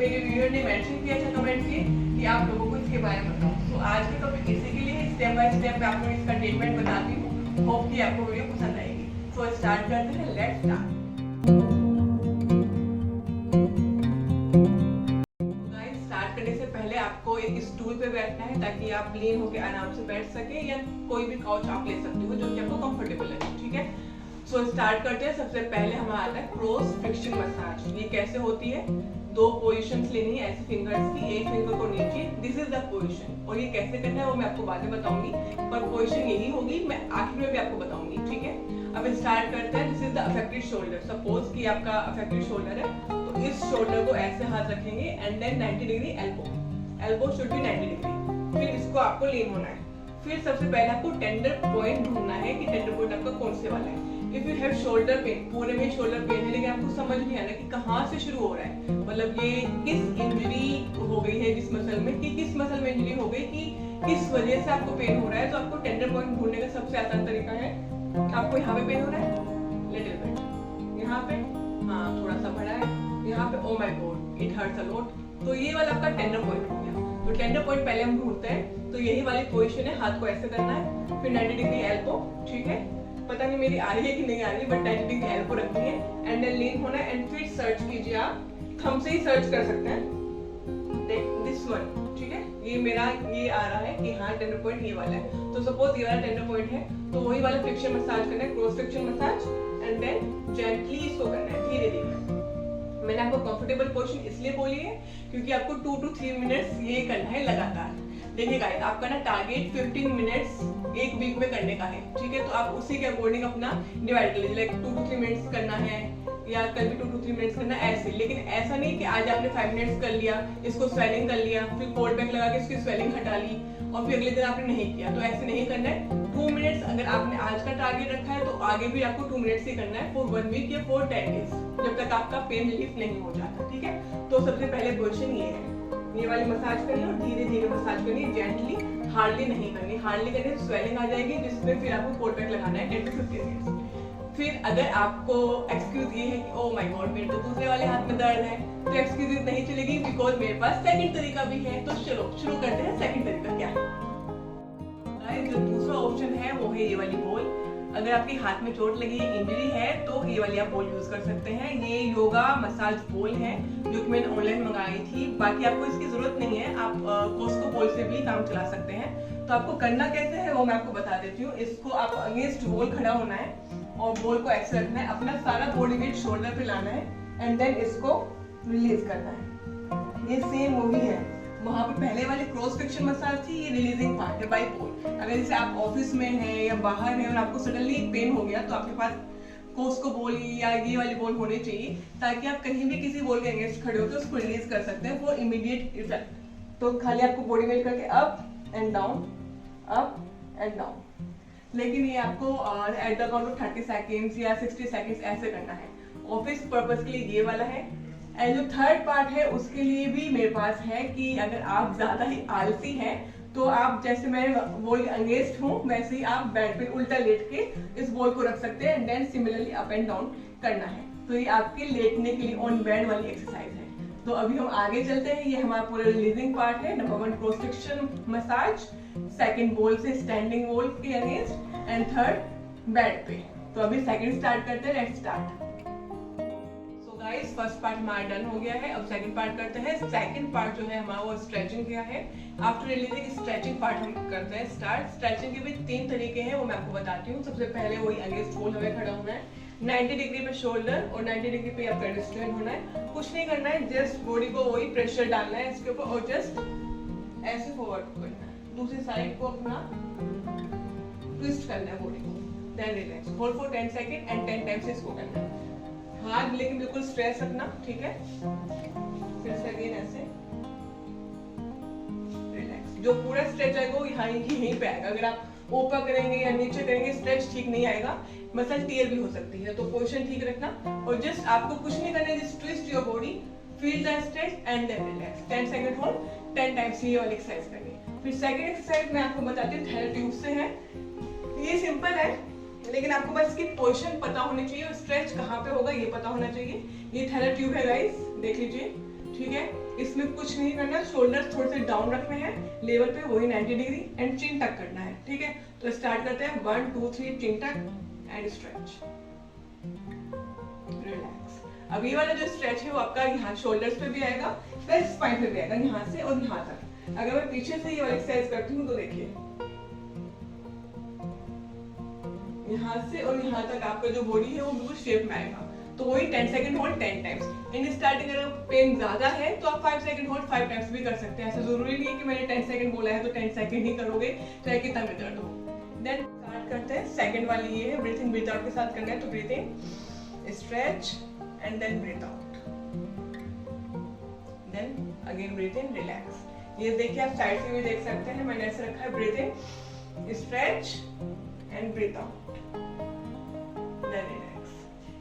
मेरे व्यूअर ने मेंशन किया था कमेंट में कि आप लोगों को इसके बारे में बताओ। तो आज का टॉपिक इसी के लिए स्टेप बाय स्टेप मैं आपको इसका ट्रीटमेंट बताती हूँ। होप कि आपको वीडियो पसंद आएगी। तो स्टार्ट करते हैं, लेट्स स्टार्ट। स्टार्ट करने से पहले आपको एक स्टूल पे बैठना है ताकि आप लीन होकर आराम से बैठ सके, या कोई भी काउच आप ले सकते हो जो कि आपको कंफर्टेबल लगे, ठीक है। सो स्टार्ट करते हैं। सबसे पहले हमारा आता है क्रॉस फ्रिक्शन मसाज। ये कैसे होती है, 2 पोजीशंस लेनी है ऐसे फिंगर्स की, एक फिंगर को नीचे, दिस इज द पोजीशन। और ये कैसे करना है वो मैं आपको बाद में बताऊंगी, पर पोजीशन यही होगी, मैं आखिर में भी आपको बताऊंगी, ठीक है। अब स्टार्ट करते हैं। This is the affected shoulder. Suppose कि आपका अफेक्टेड शोल्डर है, तो इस शोल्डर को ऐसे हाथ रखेंगे and then 90 degree elbow should be 90 degree. फिर इसको आपको लीन होना है। फिर सबसे पहले आपको टेंडर पॉइंट ढूंढना है कि टेंडर पॉइंट आपका कौन से वाला है। If you have shoulder pain, पूरे में शोल्डर पेन है लेकिन आपको समझ नहीं आ रहा कि कहाँ से शुरू हो रहा है, मतलब ये किस इंजरी हो गई है, जिस मसल में, कि किस मसल में इंजरी हो गई, कि किस वजह से आपको पेन हो रहा है, तो आपको टेंडर पॉइंट ढूंढने का सबसे आसान तरीका है, आपको यहाँ पे पेन हो रहा है, लिटिल बिट, यहाँ पे, हाँ थोड़ा सा बड़ा है, यहाँ पे, oh my God it hurts a lot, तो ये वाला आपका टेंडर पॉइंट हो गया। तो टेंडर पॉइंट पहले हम ढूंढते हैं, तो यही वाली पोजीशन है, हाथ को ऐसे करना है, फिर 90 डिग्री एल्बो, ठीक है। पता नहीं मेरी आ रही है कि नहीं आ रही, बट 90 डिग्री एल्बो रखनी है एंड देन लीन होना है। एंड फिर सर्च कीजिए, आप थंब से ही सर्च कर सकते हैं, दिस वन, ठीक है। ये मेरा ये आ रहा है कि हाँ टेंडर पॉइंट ये वाला है। तो सपोज ये वाला टेंडर पॉइंट है, तो वही वाला फ्रिक्शन मसाज करना है, cross friction massage, and then gently इसको करना है, धीरे धीरे। मैंने आपको कंफर्टेबल पोजीशन इसलिए बोली है क्योंकि आपको 2 to 3 मिनट्स ये करना है लगातार। देखिए गाइस, आपका ना टारगेट 15 मिनट्स एक वीक में करने का है, ठीक है। तो आप उसी के अकॉर्डिंग अपना डिवाइड कर लीजिए, लाइक 2 to 3 मिनट्स करना है, या कल भी 2 to 3 मिनट्स करना है, ऐसे। लेकिन ऐसा नहीं कि आज आपने 5 मिनट्स कर लिया, इसको स्वेलिंग कर लिया, फिर कोल्ड पैक लगा के इसकी स्वेलिंग हटा ली, और फिर अगले दिन आपने नहीं किया। तो ऐसे नहीं करना है। 2 मिनट्स अगर आपने आज का टारगेट रखा है, तो आगे भी आपको 2 मिनट्स ही करना है फॉर 1 वीक या फॉर 10 डेज, जब तक आपका पेन रिलीफ नहीं हो जाता, ठीक है। तो सबसे पहले पोजीशन ये है, ये वाली मसाज करनी है और धीरे धीरे मसाज करनी है, जेंटली, हार्डली नहीं करनी। हार्डली करने से स्वेलिंग आ जाएगी, जिसमें फिर आपको कोल्ड पैक लगाना है 10 to 15 मिनट्स। फिर अगर आपको एक्सक्यूज ये है कि ओ माय गॉड मेरे तो दूसरे वाले हाथ में दर्द है, तो एक्सक्यूज नहीं चलेगी, बिकॉज मेरे पास सेकंड तरीका भी है। तो चलो शुरू करते हैं। सेकंड तरीका क्या है, जो दूसरा ऑप्शन है वो है ये वाली बॉल। अगर आपके हाथ में चोट लगी है, इंजरी है, तो ये वाली आप बॉल यूज कर सकते हैं। ये योगा मसाज बॉल है जो कि मैंने ऑनलाइन मंगाई थी। बाकी आपको इसकी जरूरत नहीं है, आप कॉस्को बॉल से भी काम चला सकते हैं। तो आपको करना कैसे है वो मैं आपको बता देती हूँ। इसको आप अगेंस्ट बॉल खड़ा होना है और बॉल को ऐसे रखना है, अपना सारा बॉडी वेट शोल्डर पे लाना है एंड देन इसको रिलीज करना है। ये सेम वही है, वहां पे पहले वाली क्रॉस फ्रिक्शन मसाज थी, ये रिलीजिंग पार्ट है बाय बॉल। अगर जैसे आप ऑफिस में हैं या बाहर हैं और आपको सडनली पेन हो गया, तो आपके पास कोस्को बॉल या ये वाली बॉल होनी चाहिए, ताकि आप कहीं भी किसी बॉल के अगेंस्ट खड़े होकर उसको रिलीज कर सकते हैं फॉर इमीडिएट इफेक्ट। तो खाली आपको बॉडी वेट करके up and down, up and down. लेकिन ये आपको at the count of 30 seconds या 60 सेकेंड्स ऐसे करना है। ऑफिस पर्पस के लिए ये वाला है। एंड जो थर्ड पार्ट है उसके लिए भी मेरे पास है कि अगर आप ज्यादा ही आलसी हैं, तो आप जैसे मैं बॉल के अगेंस्ट हूँ वैसे ही आप बेड पे उल्टा लेट के इस बॉल को रख सकते हैं and then similarly up and down करना है। तो ये आपके लेटने के लिए ऑन बेड वाली एक्सरसाइज है। तो अभी हम आगे चलते हैं। ये हमारा पूरा रिलीजिंग पार्ट है। Number 1 cross friction massage, second ball से स्टैंडिंग बॉल के अगेंस्ट, एंड थर्ड बेड पे। तो अभी सेकंड स्टार्ट करते हैं, let's start. Guys, first part हमारा डन हो गया है। अब सेकंड पार्ट करते हैं। सेकंड पार्ट जो है हमारा वो स्ट्रेचिंग किया है। आफ्टर रिलीजिंग स्ट्रेचिंग पार्ट हम करते हैं स्टार्ट। स्ट्रेचिंग के भी 3 तरीके हैं, वो मैं आपको बताती हूँ। सबसे पहले वही अगेंस्ट बॉल हमें खड़ा होना है, 90 डिग्री पे शोल्डर और 90 डिग्री पे आपका रिस्ट्रेंट होना है। कुछ नहीं करना है, जस्ट बॉडी को वही प्रेशर डालना है इसके ऊपर और जस्ट ऐसे फॉरवर्ड करना है। दूसरी साइड को अपना ट्विस्ट करना है बॉडी को, then relax, hold for 10 second and 10 times इसको करना है। हाथ लेकिन बिल्कुल स्ट्रेच रखना, ठीक है। फिर से अगेन ऐसे रिलैक्स। जो पूरा स्ट्रेच आएगा वो यहीं पे आएगा। अगर आप ऊपर करेंगे या नीचे करेंगे, स्ट्रेच ठीक नहीं आएगा, मसल टीयर भी हो सकती है। तो पोजीशन ठीक रखना और जस्ट आपको कुछ नहीं करना है, just twist your body, feel the stretch and then relax. 10 second hold, 10 times ये वाली एक्सरसाइज करनी। फिर सेकंड एक्सरसाइज मैं आपको बताती हूँ, थेलर ट्यूब से है। ये सिंपल है, लेकिन आपको बस इसकी पोजीशन पता होनी चाहिए और स्ट्रेच कहाँ पे होगा ये पता होना चाहिए। ये थेलर ट्यूब है गाइस, देख लीजिए। ठीक है। इसमें कुछ नहीं करना, शोल्डर थोड़े से डाउन रखने हैं लेवल पे, वही 90 डिग्री एंड चिन टक करना है, ठीक है। तो स्टार्ट करते हैं 1 2 3 चिन टक एंड स्ट्रेच, रिलैक्स। अब ये वाला जो स्ट्रेच है वो आपका यहाँ शोल्डर्स पे भी आएगा प्लस स्पाइन पे भी आएगा, यहाँ से और यहाँ तक। अगर मैं पीछे से ये वाला एक्सरसाइज करती हूँ तो देखिए यहाँ से और यहाँ तक आपका जो बॉडी है वो बिल्कुल शेप में आएगा। तो वही 10 second hold 10 times. In starting अगर पेन ज्यादा है तो आप 5 सेकंड होल्ड 5 टाइम्स भी कर सकते हैं। ऐसा जरूरी नहीं है कि मैंने 10 सेकंड बोला है तो 10 सेकंड ही करोगे चाहे कितना भी दर्द हो। देन स्टार्ट करते हैं। सेकंड वाली ये है ब्रीथ इन ब्रीथ आउट के साथ करना है। तो breathe in, stretch and then breathe out, then again breathe in, relax. ये देखिए आप साइड से भी देख सकते हैं, मैंने ऐसे रखा है breathe in, stretch and breathe out, then relax.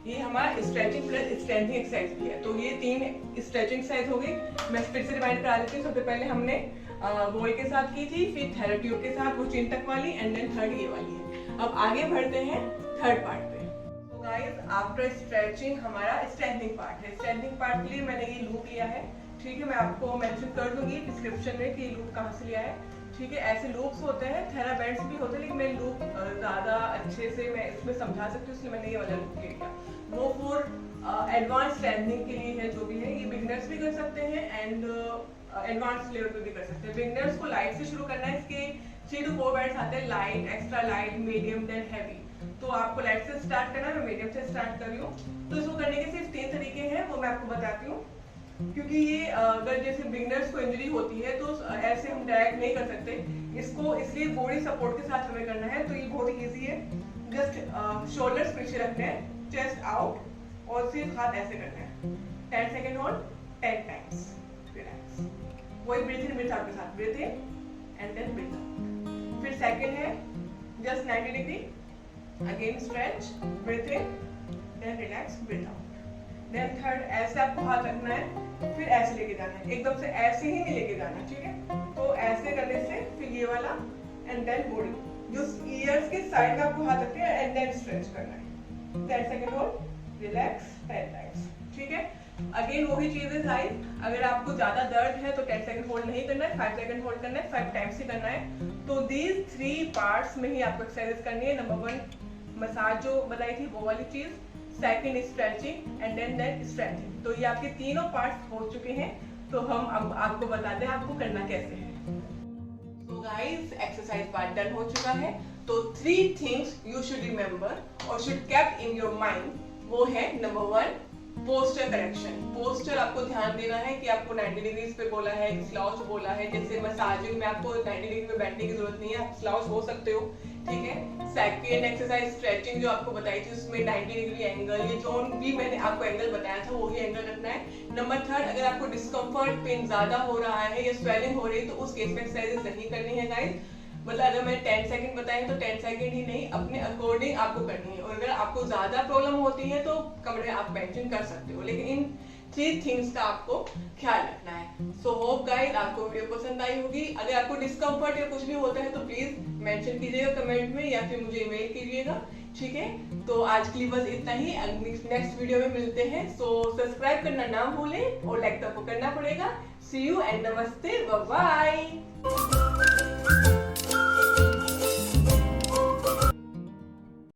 ये हमारा स्ट्रेचिंग प्लस स्ट्रेंथिंग एक्सरसाइज भी है। तो ये 3 स्ट्रेचिंग एक्सरसाइज हो गई। मैं फिर से रिमाइंड करा देती हूँ। सबसे पहले हमने बॉय के साथ की थी, फिर थेराट्यूब के साथ वो चिन तक वाली, एंड देन थर्ड ये वाली है। अब आगे बढ़ते हैं थर्ड पार्ट पे। तो गाइस आफ्टर स्ट्रेचिंग हमारा स्ट्रेंथिंग पार्ट है। स्ट्रेंथिंग पार्ट के लिए मैंने ये लूप लिया है, ठीक है। मैं आपको मेंशन कर दूंगी डिस्क्रिप्शन में कि लूप कहाँ से लिया है, ठीक है। ऐसे लूप्स होते हैं, थेरा बैंड्स भी होते हैं, लेकिन मैं लूप ज्यादा अच्छे से मैं इसमें समझा सकती हूँ, इसलिए मैंने ये वाला लूप ले लिया। वो फॉर एडवांस स्ट्रेंथनिंग के लिए है। जो भी है ये बिगिनर्स भी कर सकते हैं एंड एडवांस लेवल पे भी कर सकते हैं। बिगिनर्स को लाइट से शुरू करना है। इसके 3 to 4 बैंड्स आते हैं, light, extra light, medium then heavy. तो आपको लाइट से स्टार्ट करना है, मैं मीडियम से स्टार्ट कर रही हूँ। तो इसको करने के सिर्फ 3 तरीके हैं, वो मैं आपको बताती हूँ। क्योंकि ये अगर जैसे बिगिनर्स को इंजरी होती है तो ऐसे हम डायरेक्ट नहीं कर सकते इसको, इसलिए बॉडी सपोर्ट के साथ हमें करना है। तो ये बहुत इजी है। जस्ट शोल्डर्स पीछे रखने हैं, चेस्ट आउट और सिर्फ हाथ ऐसे करने हैं। 10 सेकंड होल्ड 10 टाइम्स, रिलैक्स। वही ब्रीथ इन ब्रीथ आउट के साथ, breathe in and then breathe out. फिर सेकंड है just 90 degree, again stretch, breathe in then relax, breathe out. Then third ऐसे आपको हाथ रखना है, फिर ऐसे लेके जाना है, एकदम से ऐसे ही नहीं लेके जाना, ठीक है। तो ऐसे करने से फिर ये वाला एंड देन बॉडी जो ईयर्स के साइड में आपको हाथ रखना है एंड देन स्ट्रेच करना है। 10 सेकंड होल्ड, रिलैक्स 10 टाइम्स, ठीक है। अगेन वही चीज है गाइस, अगर आपको ज्यादा दर्द है तो 10 सेकंड होल्ड नहीं करना है, 5 सेकंड होल्ड करना है, 5 टाइम्स ही करना है। तो दीज 3 पार्ट्स में ही आपको एक्सरसाइज करनी है। नंबर 1 मसाज जो बताई थी वो वाली चीज, second stretching and then stretching. तो ये आपके तीनों पार्ट्स हो चुके हैं। तो हम अब आपको बताते हैं आपको करना कैसे है। तो गाइस एक्सरसाइज पार्ट डन हो चुका है। तो 3 थिंग्स यू शुड रिमेंबर और should keep in your mind, वो है नंबर 1 पोस्चर करेक्शन। पोस्चर आपको ध्यान देना है कि आपको 90 डिग्रीज पे बोला है, स्लाउच बोला है। जैसे मसाजिंग में आपको 90 डिग्री पे बैठने की जरूरत नहीं है, आप स्लाउच हो सकते हो, ठीक है। सेकंड एक्सरसाइज स्ट्रेचिंग जो आपको बताई थी उसमें 90 डिग्री एंगल, ये जो भी मैंने आपको एंगल बताया था वही एंगल रखना है। नंबर 3 अगर आपको डिस्कम्फर्ट, पेन ज्यादा हो रहा है या स्वेलिंग हो रही है तो उस केस में एक्सरसाइजेस नहीं करनी है गाइस। मतलब अगर मैंने 10 सेकंड बताए तो 10 सेकंड ही नहीं, अपने अकॉर्डिंग आपको करनी है। और अगर आपको ज्यादा प्रॉब्लम होती है तो कमरे आप मेंशन कर सकते हो, लेकिन इन 3 थिंग्स का आपको ख्याल रखना है। सो होप गाइस आपको वीडियो पसंद आई होगी। अगर आपको डिस्कम्फर्ट या कुछ भी होता है तो प्लीज मेंशन कीजिएगा कमेंट में या फिर मुझे ईमेल कीजिएगा, ठीक है। तो आज के लिए बस इतना ही, नेक्स्ट वीडियो में मिलते हैं। सो सब्सक्राइब करना ना भूलें और लाइक तो आपको करना पड़ेगा। सी यू एंड नमस्ते, बाय बाय।